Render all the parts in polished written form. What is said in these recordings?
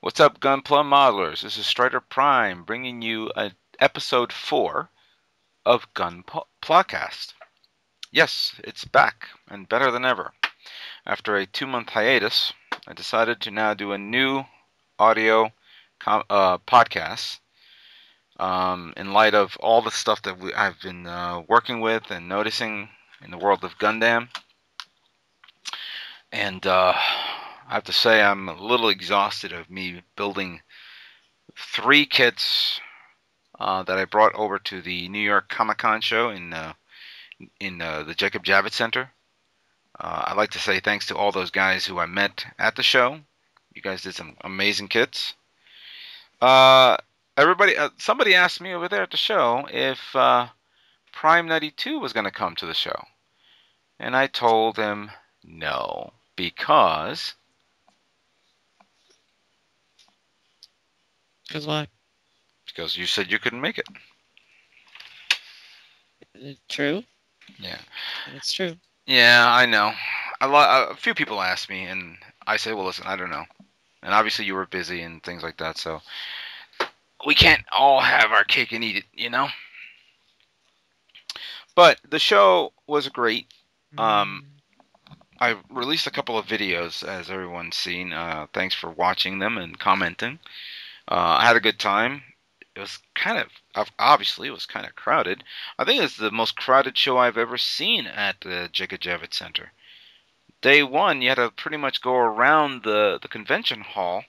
What's up, Gunpla Modelers? This is Strider Prime bringing you episode 4 of Gunplacast. Yes, it's back and better than ever. After a 2-month hiatus, I decided to now do a new audio podcast in light of all the stuff that I've been working with and noticing in the world of Gundam. And I have to say, I'm a little exhausted of me building 3 kits that I brought over to the New York Comic Con show in the Jacob Javits Center. I'd like to say thanks to all those guys who I met at the show. You guys did some amazing kits. Uh, somebody asked me over there at the show if Prime 92 was going to come to the show, and I told him no because Because why? you said you couldn't make it. True. Yeah. It's true. Yeah, I know. A few people asked me, and I said, well, listen, I don't know. And obviously you were busy and things like that, so we can't all have our cake and eat it. But the show was great. I released a couple of videos, as everyone's seen. Thanks for watching them and commenting. I had a good time. It was obviously, it was kind of crowded. I think it's the most crowded show I've ever seen at the Jacob Javits Center. Day one, you had to pretty much go around the convention hall,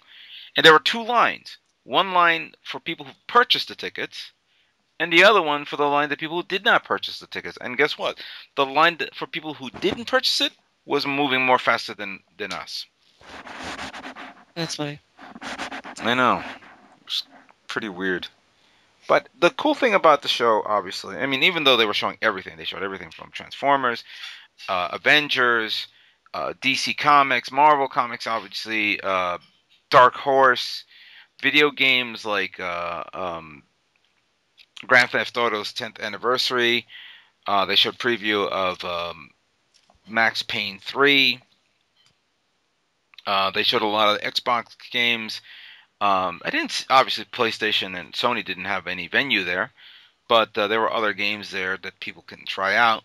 and there were 2 lines. One line for people who purchased the tickets, and the other one for the line that people who did not purchase the tickets. And guess what? The line for people who didn't purchase it was moving more faster than us. That's funny. I know. It's pretty weird. But the cool thing about the show, obviously, I mean, even though they were showing everything, they showed everything from Transformers, Avengers, DC Comics, Marvel Comics, obviously, Dark Horse, video games like Grand Theft Auto's 10th anniversary. They showed preview of Max Payne 3. They showed a lot of Xbox games. I didn't obviously PlayStation and Sony didn't have any venue there, but there were other games there that people can try out.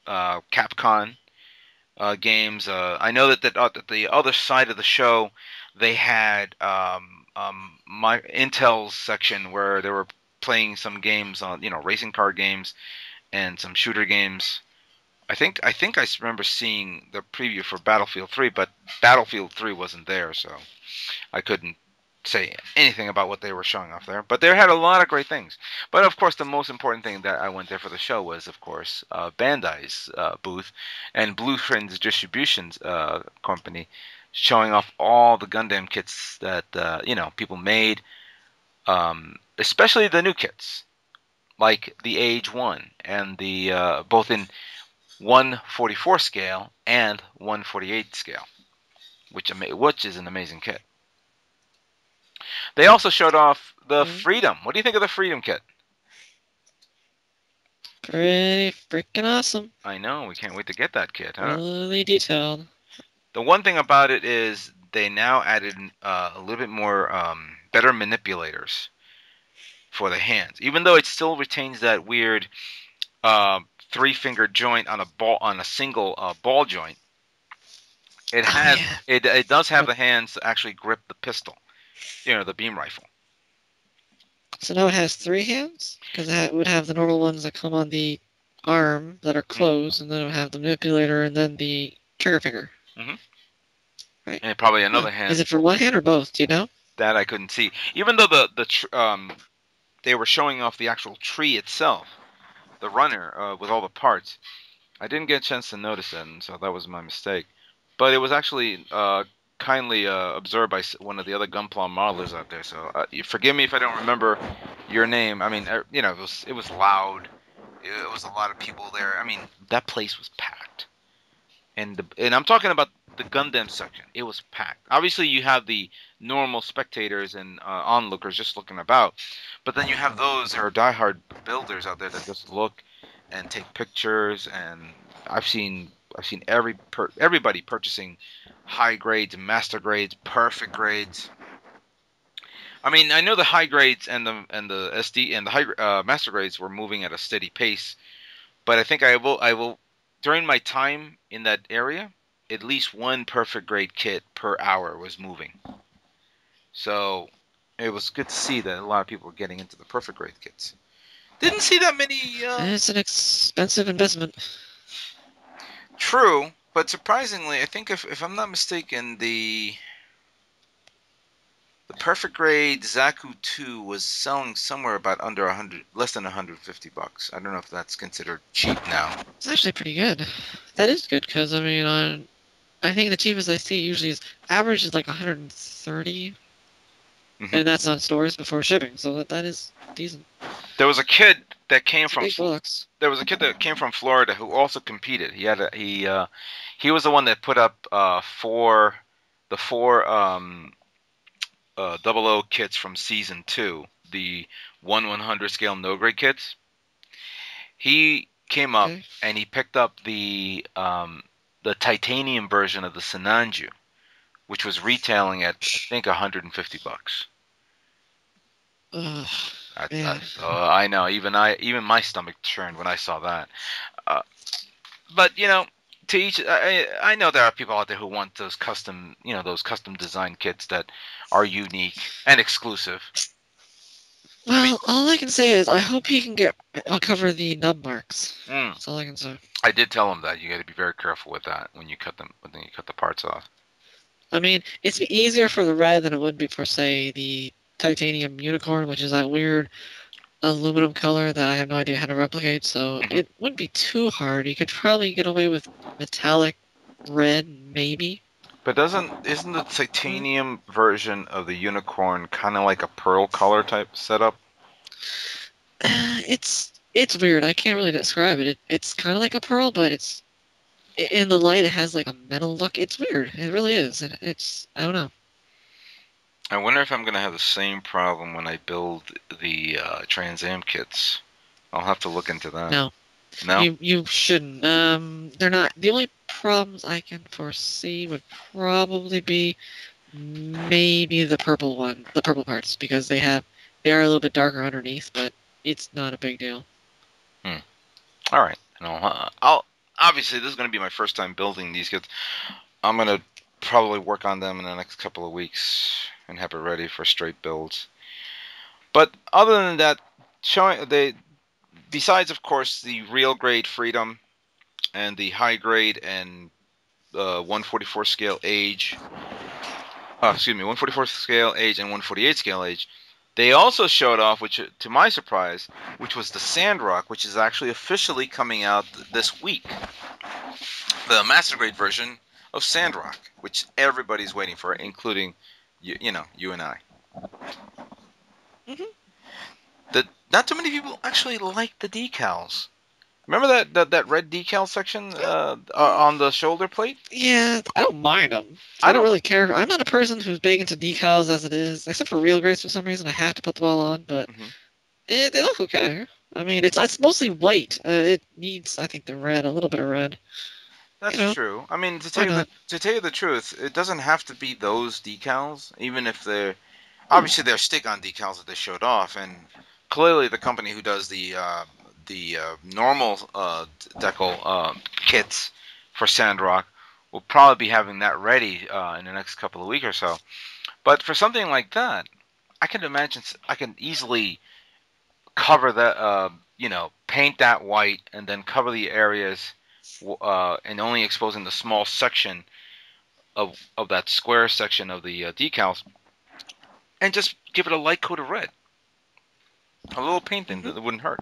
Capcom games. I know that at the other side of the show, they had my Intel's section where they were playing some games on racing car games and some shooter games. I remember seeing the preview for Battlefield 3, but Battlefield 3 wasn't there, so I couldn't say anything about what they were showing off there. But they had a lot of great things. But of course, the most important thing that I went there for the show was, of course, Bandai's booth and Blueprints Distribution's company, showing off all the Gundam kits that people made, especially the new kits, like the Age 1 and the both in 144 scale and 148 scale, which is an amazing kit. They also showed off the Freedom. What do you think of the Freedom kit? Pretty freaking awesome. I know, we can't wait to get that kit, huh? Really detailed. The one thing about it is they now added a little bit more better manipulators for the hands, even though it still retains that weird 3-finger joint on a single ball joint. It has it does have the hands to actually grip the pistol, the beam rifle. So now it has 3 hands? Because it would have the normal ones that come on the arm that are closed, and then it would have the manipulator and then the trigger finger. Mm-hmm. Right. And probably another hand. Is it for one hand or both? Do you know? That I couldn't see. Even though they were showing off the actual tree itself, the runner with all the parts, I didn't get a chance to notice it, and so that was my mistake. But it was actually kindly observed by one of the other Gunpla modelers out there. So you forgive me if I don't remember your name. I mean, it was loud. It was a lot of people there. I mean, that place was packed. And I'm talking about the Gundam section. It was packed. Obviously, you have the normal spectators and onlookers just looking about, but then you have those who are diehard builders out there that just look and take pictures. And I've seen everybody purchasing high grades, master grades, perfect grades. I mean, I know the high grades and the SD and the high master grades were moving at a steady pace, but I think I will during my time in that area, at least one perfect grade kit per hour was moving. So it was good to see that a lot of people were getting into the perfect grade kits. Didn't see that many. It's an expensive investment. True, but surprisingly, I think if I'm not mistaken, the perfect grade Zaku 2 was selling somewhere about under 100, less than $150. I don't know if that's considered cheap now. It's actually pretty good. That is good because I mean, I think the cheapest I see usually is average is like 130, and that's on stores before shipping. So that is decent. There was a kid that came It's from big bucks. there was a kid that came from Florida who also competed. He was the one that put up the four 00 kits from season 2, the 1/100 scale no grade kits. He came up and he picked up the titanium version of the Sinanju, which was retailing at I think $150. I know, even my stomach churned when I saw that. But you know, to each, I know there are people out there who want those custom, those custom design kits that are unique and exclusive. Well, all I can say is I hope he can cover the nub marks. That's all I can say. I did tell him that you got to be very careful with that when you cut the parts off. I mean, it's easier for the red than it would be for, say, the titanium unicorn, which is that weird aluminum color that I have no idea how to replicate. So it wouldn't be too hard. You could probably get away with metallic red, maybe. But isn't the titanium version of the unicorn kind of like a pearl color type setup? It's weird. I can't really describe it. It's kind of like a pearl, but it's in the light. It has like a metal look. It's weird. It really is. It's I don't know. I wonder if I'm gonna have the same problem when I build the Trans Am kits. I'll have to look into that. No. You shouldn't. They're not. The only problems I can foresee would probably be maybe the purple parts, because they are a little bit darker underneath, but it's not a big deal. All right. I'll obviously this is going to be my first time building these kits. I'm going to probably work on them in the next couple of weeks and have it ready for straight builds. But other than that, besides of course the real grade Freedom and the high grade and 144 scale Age. 144 scale Age and 148 scale Age. They also showed off, which to my surprise, which was the Sandrock, which is actually officially coming out this week. The Master Grade version of Sandrock, which everybody's waiting for, including you and I. Not too many people actually like the decals. Remember that red decal section on the shoulder plate? Yeah, I don't mind them. I don't really care. I'm not a person who's big into decals as it is, except for real grades for some reason. I have to put them all on, but they look okay. I mean, it's mostly white. It needs, I think, the red, a little bit of red. That's true. I mean, to tell you the truth, it doesn't have to be those decals, even if they're obviously they're stick-on decals that they showed off, and clearly the company who does the normal decal kits for Sandrock will probably be having that ready in the next couple of weeks or so. But for something like that, I can imagine I can easily cover that, paint that white and then cover the areas and only exposing the small section of that square section of the decals, and just give it a light coat of red. A little painting that wouldn't hurt.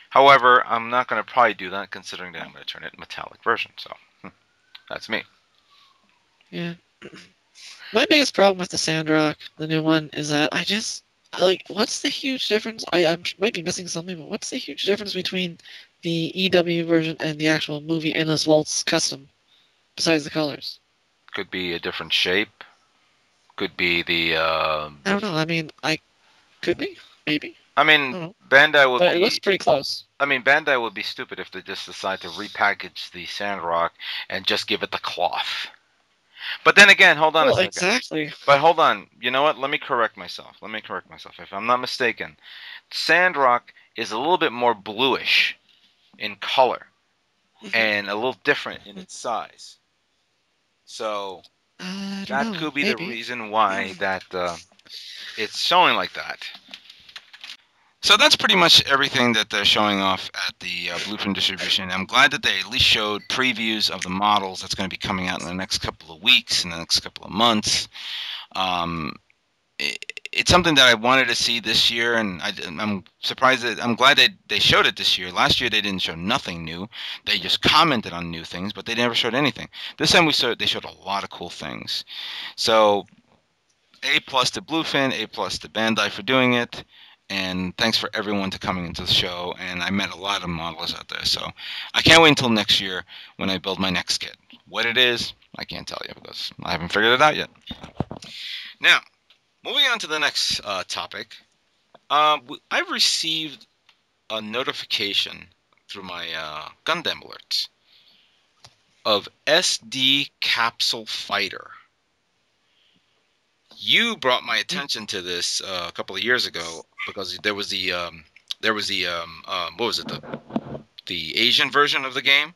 However, I'm not going to probably do that, considering that I'm going to turn it metallic version. So that's me. Yeah. My biggest problem with the Sandrock, the new one, is that I just what's the huge difference? I might be missing something, but what's the huge difference between the EW version and the actual movie Endless Waltz custom, besides the colors? Could be a different shape. Could be the. I don't know. I mean, could be, maybe. I mean, Bandai will. But it looks pretty close. I mean, Bandai would be stupid if they just decide to repackage the Sandrock and just give it the cloth. But then again, hold on a Well, second. exactly. But hold on. You know what? Let me correct myself. Let me correct myself. If I'm not mistaken, Sandrock is a little bit more bluish in color Mhm. and a little different in its size. So I don't that know. could be the Maybe. reason why that it's showing like that. So that's pretty much everything that they're showing off at the Blueprint distribution. I'm glad that they at least showed previews of the models that's going to be coming out in the next couple of weeks, in the next couple of months. Um, it's something that I wanted to see this year, and I'm surprised that I'm glad that they showed it this year. Last year they didn't show nothing new; they just commented on new things, but they never showed anything. This time they showed a lot of cool things. So A plus to Bluefin, A plus to Bandai for doing it, and thanks for everyone to coming into the show. And I met a lot of modelers out there, so I can't wait until next year when I build my next kit. What it is, I can't tell you because I haven't figured it out yet. Now, moving on to the next topic, I've received a notification through my Gundam alerts of SD Capsule Fighter. You brought my attention to this a couple of years ago because what was it, the Asian version of the game.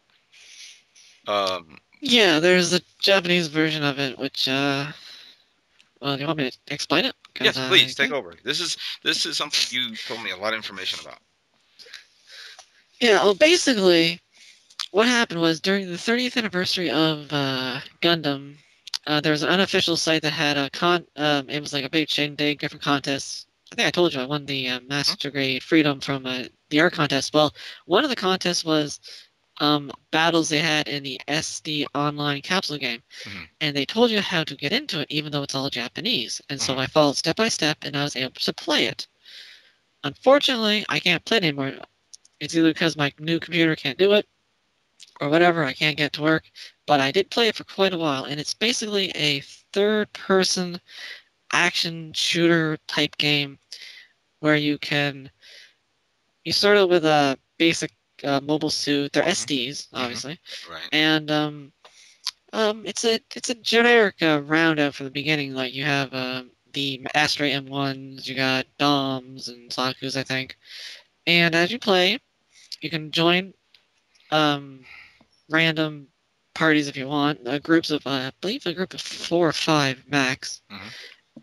Um, Yeah, there's a Japanese version of it, which well, do you want me to explain it? Because yes, please I take can. over. This is something you told me a lot of information about. Yeah, well, basically, what happened was during the 30th anniversary of Gundam, there was an unofficial site that had a it was like a big shindig, different contests. I think I told you I won the Hmm? Master Grade Freedom from the art contest. Well, one of the contests was battles they had in the SD online capsule game, Hmm. and they told you how to get into it, even though it's all Japanese. And so Hmm. I followed step by step, and I was able to play it. Unfortunately, I can't play it anymore. It's either because my new computer can't do it, or whatever, I can't get to work. But I did play it for quite a while, and it's basically a third-person action shooter type game where you start out with a basic mobile suit. They're Hmm. SDs, Hmm. obviously, Right. and it's a generic roundout for the beginning. Like you have the Astray M1s, you got Doms and Zaku's, I think. And as you play, you can join um, random parties if you want, groups of I believe a group of 4 or 5 max, Hmm.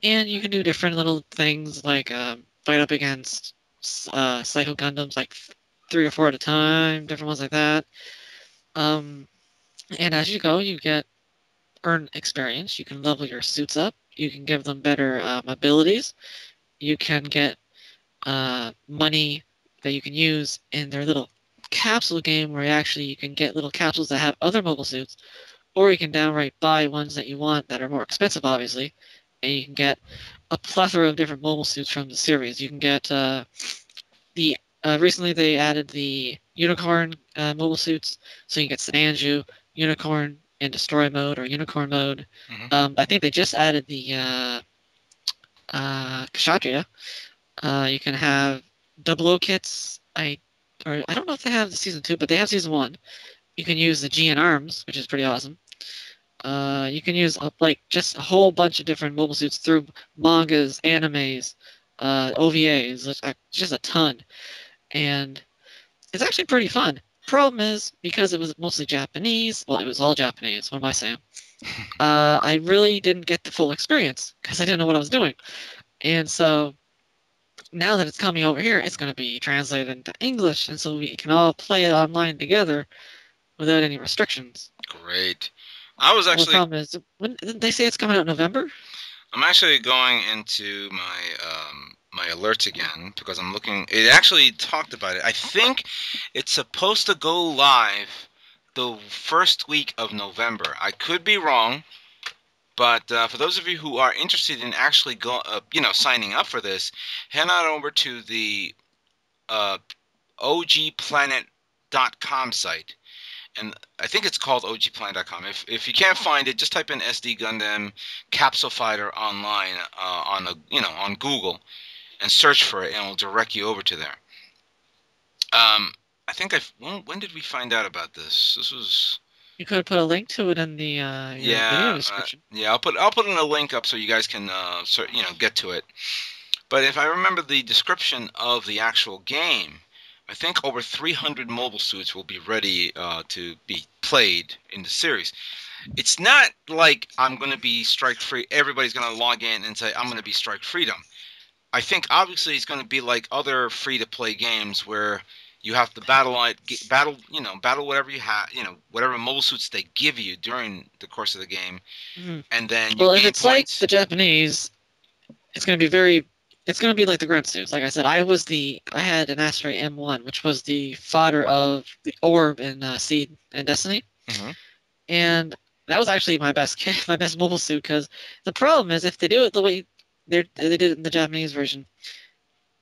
and you can do different little things like fight up against Psycho Gundams, like 3 or 4 at a time, different ones like that. Um, and as you go, you get earn experience. You can level your suits up. You can give them better abilities. You can get money that you can use in their little capsule game where you can get little capsules that have other mobile suits, or you can downright buy ones that you want that are more expensive, obviously, and you can get a plethora of different mobile suits from the series. You can get the recently they added the unicorn mobile suits, so you can get Sananju, unicorn in destroy mode or unicorn mode. Hmm. I think they just added the Kshatriya. You can have double O kits. I don't know if they have the season 2, but they have season 1. You can use the GN arms, which is pretty awesome. You can use like just a whole bunch of different mobile suits through mangas, animes, OVAs, just a ton, and it's actually pretty fun. Problem is, because it was mostly Japanese, well, it was all Japanese. What am I saying? I really didn't get the full experience because I didn't know what I was doing, and so now that it's coming over here, it's going to be translated into English, and so we can all play it online together without any restrictions. Great. I was Well, the actually problem is, when didn't they say it's coming out in November? I'm actually going into my alerts again because I'm looking. It actually talked about it. I think it's supposed to go live the first week of November. I could be wrong, but for those of you who are interested in actually signing up for this, head on over to the uh, ogplanet.com site, and I think it's called ogplanet.com. If you can't find it, just type in SD Gundam Capsule Fighter online on Google and search for it, and it'll direct you over to there. I think when did we find out about this? This was You could put a link to it in the your video description. Yeah. I'll put in a link up so you guys can get to it. But if I remember the description of the actual game, I think over 300 mobile suits will be ready to be played in the series. It's not like I'm going to be strike free. Everybody's going to log in and say, I'm going to be strike freedom. I think obviously it's going to be like other free to play games where you have to battle whatever you have, whatever mobile suits they give you during the course of the game. Mm-hmm. And then you well, if gain it's points. like the Japanese, it's going to be it's going to be like the grunt suits. Like I said, I had an Asteroid M1, which was the fodder of the orb in Seed and Destiny. Mm-hmm. And that was actually my best mobile suit, because the problem is if they do it the way they did it in the Japanese version,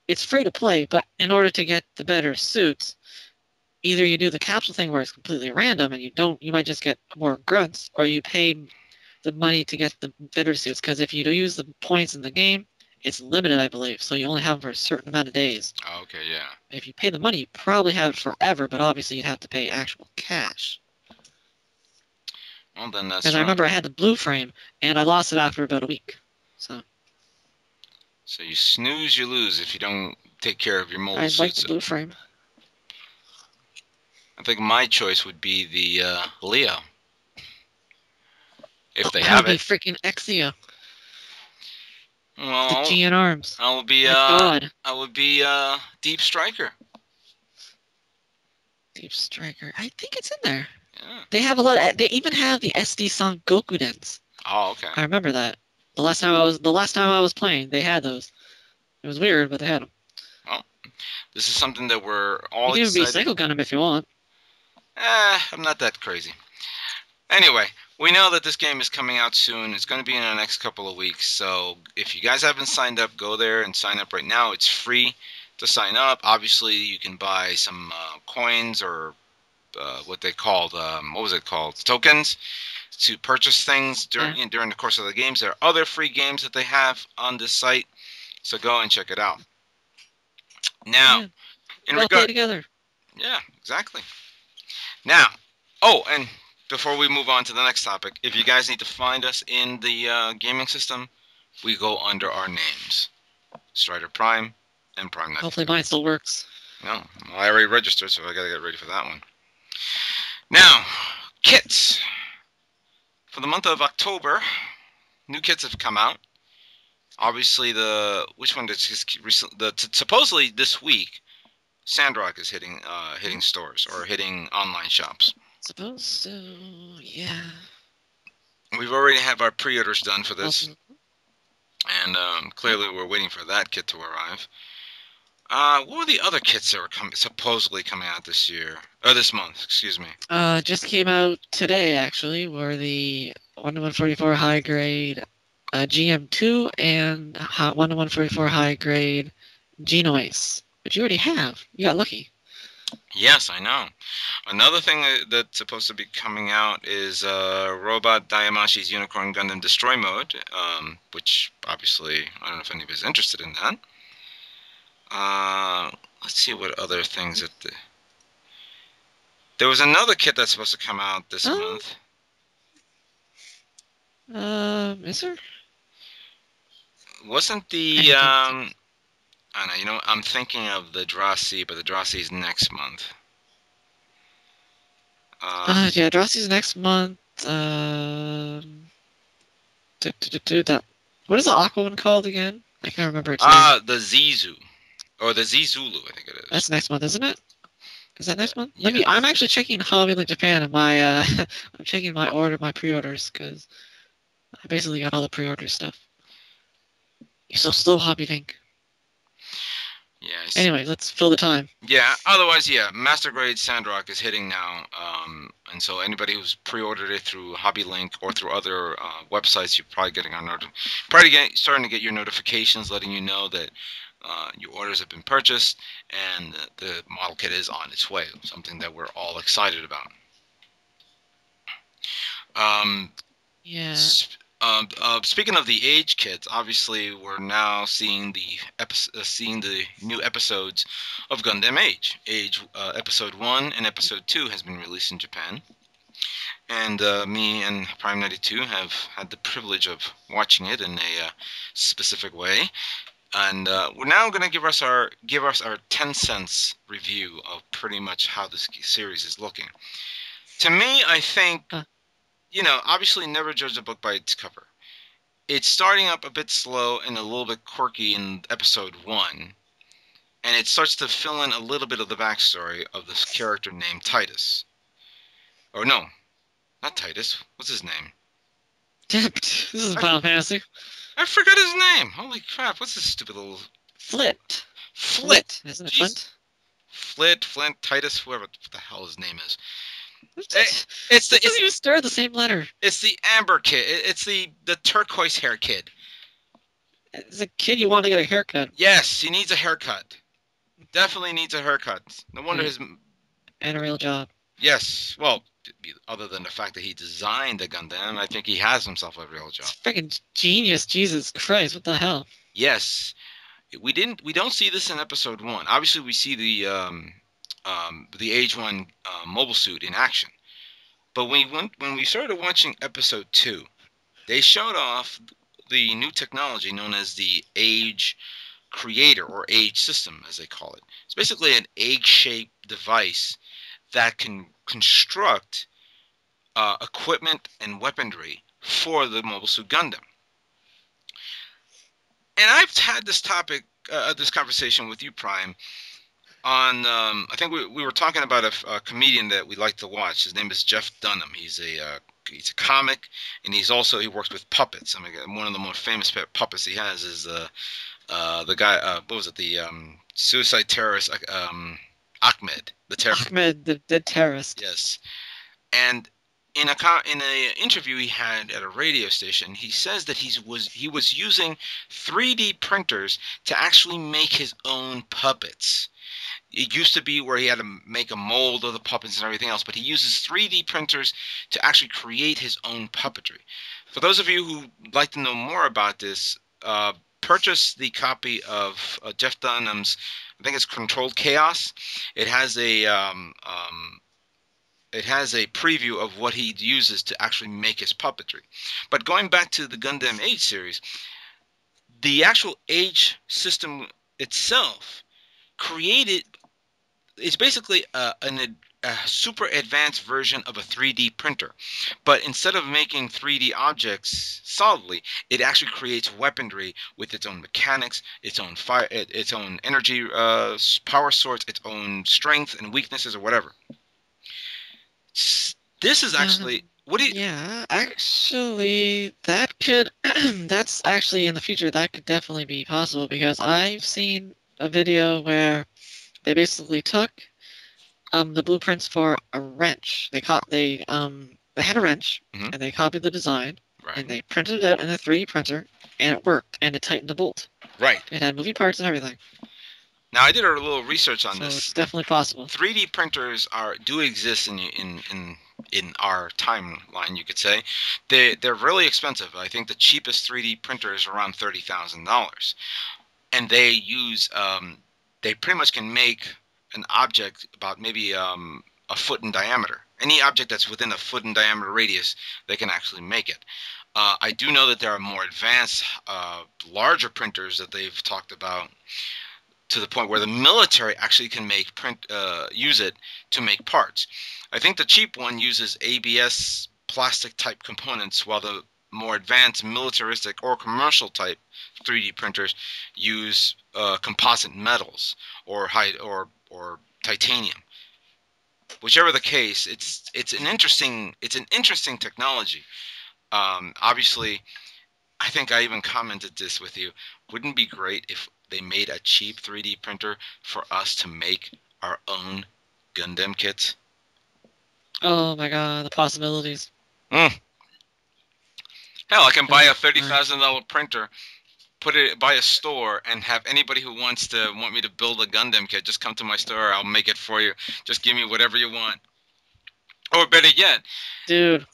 it's free to play, but in order to get the better suits, either you do the capsule thing where it's completely random and you might just get more grunts, or you pay the money to get the better suits, because if you do use the points in the game, it's limited, I believe, so you only have them for a certain amount of days. Oh, okay, yeah. If you pay the money, you probably have it forever, but obviously you'd have to pay actual cash. Well, then that's Because I remember I had the blue frame, and I lost it after about a week. So you snooze, you lose if you don't take care of your mobile I suits. like the blue frame. I think my choice would be the Leo. If they That have would be it. freaking Exia. Well, The GN arms. I will be God. I would be Deep Striker. Deep Striker. I think it's in there. Yeah. They have a lot. They even have the SD Song Goku Dens. Oh, okay. I remember that. The last time I was playing, they had those. It was weird, but they had them. Well, this is something that we're all You can even be excited. Psycho Gundam if you want. I'm not that crazy. Anyway, we know that this game is coming out soon. It's going to be in the next couple of weeks. So if you guys haven't signed up, go there and sign up right now. It's free to sign up. Obviously, you can buy some coins or what they called, what was it called? Tokens to purchase things during the course of the games. There are other free games that they have on this site. So go and check it out. Now, play together. Yeah, exactly. Now, and before we move on to the next topic, if you guys need to find us in the gaming system, we go under our names: Strider Prime and Prime 92. Hopefully mine still works. No, well, I already registered, so I gotta get ready for that one. Now, kits. For the month of October, new kits have come out. Obviously, supposedly this week, Sandrock is hitting stores or hitting online shops. Suppose so, yeah. We've already have our pre-orders done for this, and clearly we're waiting for that kit to arrive. What were the other kits that were supposedly coming out this month? Excuse me. Just came out today, actually, were the 1-144 high grade GM2 and 1-144 high grade Genoace, which you already have. You got lucky. Yes, I know. Another thing that's supposed to be coming out is Robot Dayamashi's Unicorn Gundam Destroy Mode, which obviously I don't know if anybody's interested in that. Let's see what other things there was another kit that's supposed to come out this month. Is there? Wasn't the I don't know, I'm thinking of the Dra-C, but the Dra-C is next month. Yeah, Dra-C's next month. What is the Aqua one called again? I can't remember its name. The Zizu. Or the Zizulu, I think it is. That's next month, isn't it? Is that next month? Yeah. I'm actually checking Hobby Link Japan and my I'm checking my pre-orders, because I basically got all the pre-order stuff. You're so slow, Hobby Link. Yes. Anyway, let's fill the time. Yeah. Otherwise, yeah, Master Grade Sandrock is hitting now, and so anybody who's pre-ordered it through Hobby Link or through other websites, you're probably getting starting to get your notifications letting you know that your orders have been purchased and the model kit is on its way. Something that we're all excited about. Yeah. Speaking of the Age kits, obviously we're now seeing the new episodes of Gundam Age. Episode 1 and Episode 2 has been released in Japan, and me and Prime 92 have had the privilege of watching it in a specific way. And we're now going to give us our 10 cents review of pretty much how this series is looking. To me, I think, Huh. obviously never judge a book by its cover. It's starting up a bit slow and a little bit quirky in episode 1, and it starts to fill in a little bit of the backstory of this character named Titus. Or no, not Titus. What's his name? This is I, Final Fantasy. I forgot his name. Holy crap! What's this stupid little Flit. Flit? Isn't it Jeez. Flint? Flint, Titus, whoever what the hell his name is. It It's doesn't even start the same letter. it's the Amber kid. It's the turquoise hair kid. As a kid, you want to get a haircut. Yes, he needs a haircut. Definitely needs a haircut. No wonder his And a real job. yes. Well, other than the fact that he designed the Gundam, I think he has himself a real job. It's freaking genius. Jesus Christ, what the hell? Yes, we don't see this in episode 1. Obviously, we see the Age 1 mobile suit in action. But when we started watching episode 2, they showed off the new technology known as the Age Creator, or Age System, as they call it. It's basically an egg-shaped device that can construct equipment and weaponry for the Mobile Suit Gundam. And I've had this conversation with you, Prime, on I think we were talking about a comedian that we like to watch. His name is Jeff Dunham. He's a comic, and he works with puppets. I mean, one of the most famous puppets he has is the guy. What was it? The suicide terrorist Ahmed, the terrorist. Ahmed, the terrorist. Yes, and in a interview he had at a radio station, he says that he was using 3D printers to actually make his own puppets. It used to be where he had to make a mold of the puppets and everything else, but he uses 3D printers to actually create his own puppetry. For those of you who would like to know more about this, purchase the copy of Jeff Dunham's, I think it's Controlled Chaos. It has a preview of what he uses to actually make his puppetry. But going back to the Gundam Age series, the actual Age system itself it's basically a super advanced version of a 3D printer. But instead of making 3D objects solidly, it actually creates weaponry with its own mechanics, its own fire, its own energy power source, its own strength and weaknesses or whatever. This is actually Yeah, actually, that could that's actually in the future that could definitely be possible, because I've seen a video where they basically took the blueprints for a wrench. They had a wrench, Mhm. and they copied the design, Right. and they printed it out in a 3D printer, and it worked, and it tightened the bolt. Right. It had moving parts and everything. Now I did a little research on So this. it's definitely possible. 3D printers do exist in our timeline, you could say. They're really expensive. I think the cheapest 3D printer is around $30,000, and they pretty much can make an object about maybe a foot in diameter. Any object that's within a foot in diameter radius, they can actually make it. I do know that there are more advanced, larger printers that they've talked about, to the point where the military actually can use it to make parts. I think the cheap one uses ABS plastic type components, while the more advanced militaristic or commercial type 3D printers use composite metals or titanium. Whichever the case, it's an interesting technology. Obviously, I think I even commented this with you. Wouldn't it be great if they made a cheap 3D printer for us to make our own Gundam kits? Oh my god, the possibilities. Hell, I can buy a $30,000 printer, buy a store, and have anybody who want me to build a Gundam kit just come to my store. I'll make it for you. Just give me whatever you want. Or better yet, dude.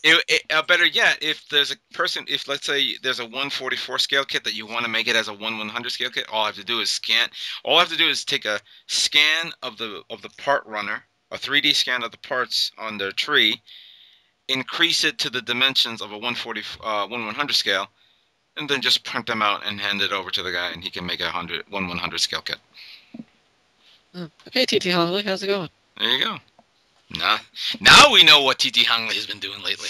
Better yet, if let's say there's a 1/44 scale kit that you want to make it as a 1/100 scale kit, all I have to do is scan. All I have to do is take a scan of the part runner, a 3D scan of the parts on the tree, increase it to the dimensions of a 1/100 scale, and then just print them out and hand it over to the guy, and he can make a 1/100 scale kit. Oh. Okay, TT Hongley, how's it going? There you go. Now we know what TT Hongley has been doing lately.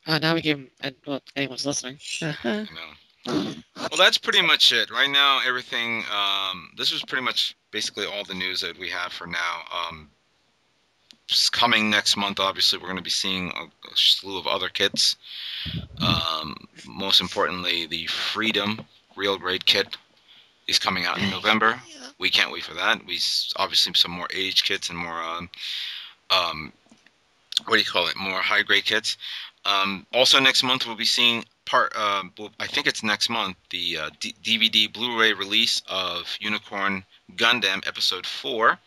Now we gave him, well, anyone's listening. I know. Well, that's pretty much it. Right now, everything, this was pretty much basically all the news that we have for now. Coming next month, obviously, we're going to be seeing a slew of other kits. Most importantly, the Freedom Real Grade kit is coming out in November. Yeah. We can't wait for that. We obviously some more age kits and more, what do you call it? More high grade kits. Also next month we'll be seeing I think it's next month, the DVD Blu-ray release of Unicorn Gundam Episode 4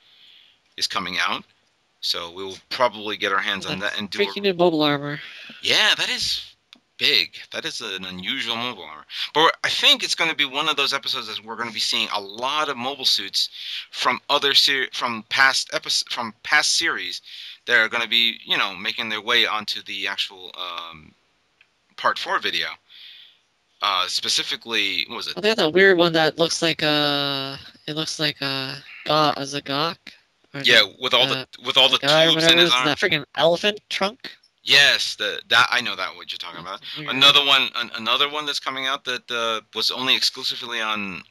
is coming out. So we will probably get our hands on that and do freaking new mobile armor. Yeah, that is big. That is an unusual mobile armor. But I think it's going to be one of those episodes that we're going to be seeing a lot of mobile suits from past series that are going to be, making their way onto the actual Part 4 video. Specifically, what was it? Oh, they have that weird one that looks like it looks like as a gawk. Yeah, with all the tubes in his arm. That freaking elephant trunk. Yes, that I know that what you're talking about. Another one that's coming out that was only exclusively on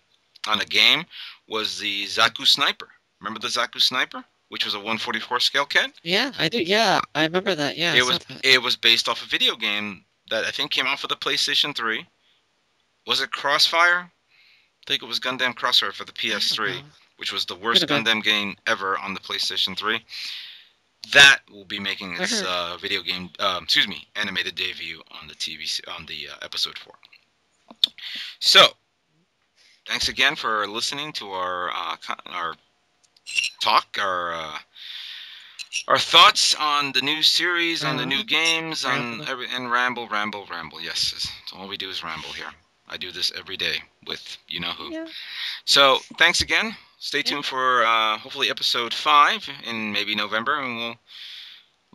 a game was the Zaku Sniper. Remember the Zaku Sniper, which was a 1/44 scale kit? Yeah, I do. Yeah, I remember that. Yeah, it was based off a video game that I think came out for the PlayStation 3. Was it Crossfire? I think it was Gundam Crossfire for the PS3, which was the worst Gundam game ever on the PlayStation 3. That will be making its animated debut on the Episode 4. So, thanks again for listening to our talk, our thoughts on the new series, on the new games, and ramble. Yes, that's all we do is ramble here. I do this every day with you-know-who. Yeah. So, thanks again. Stay tuned for hopefully Episode 5 in maybe November, and we'll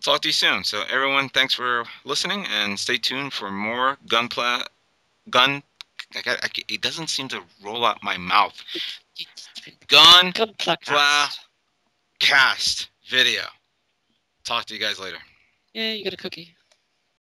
talk to you soon. So, everyone, thanks for listening, and stay tuned for more it doesn't seem to roll out my mouth. Gunplacast video. Talk to you guys later. Yeah, you got a cookie.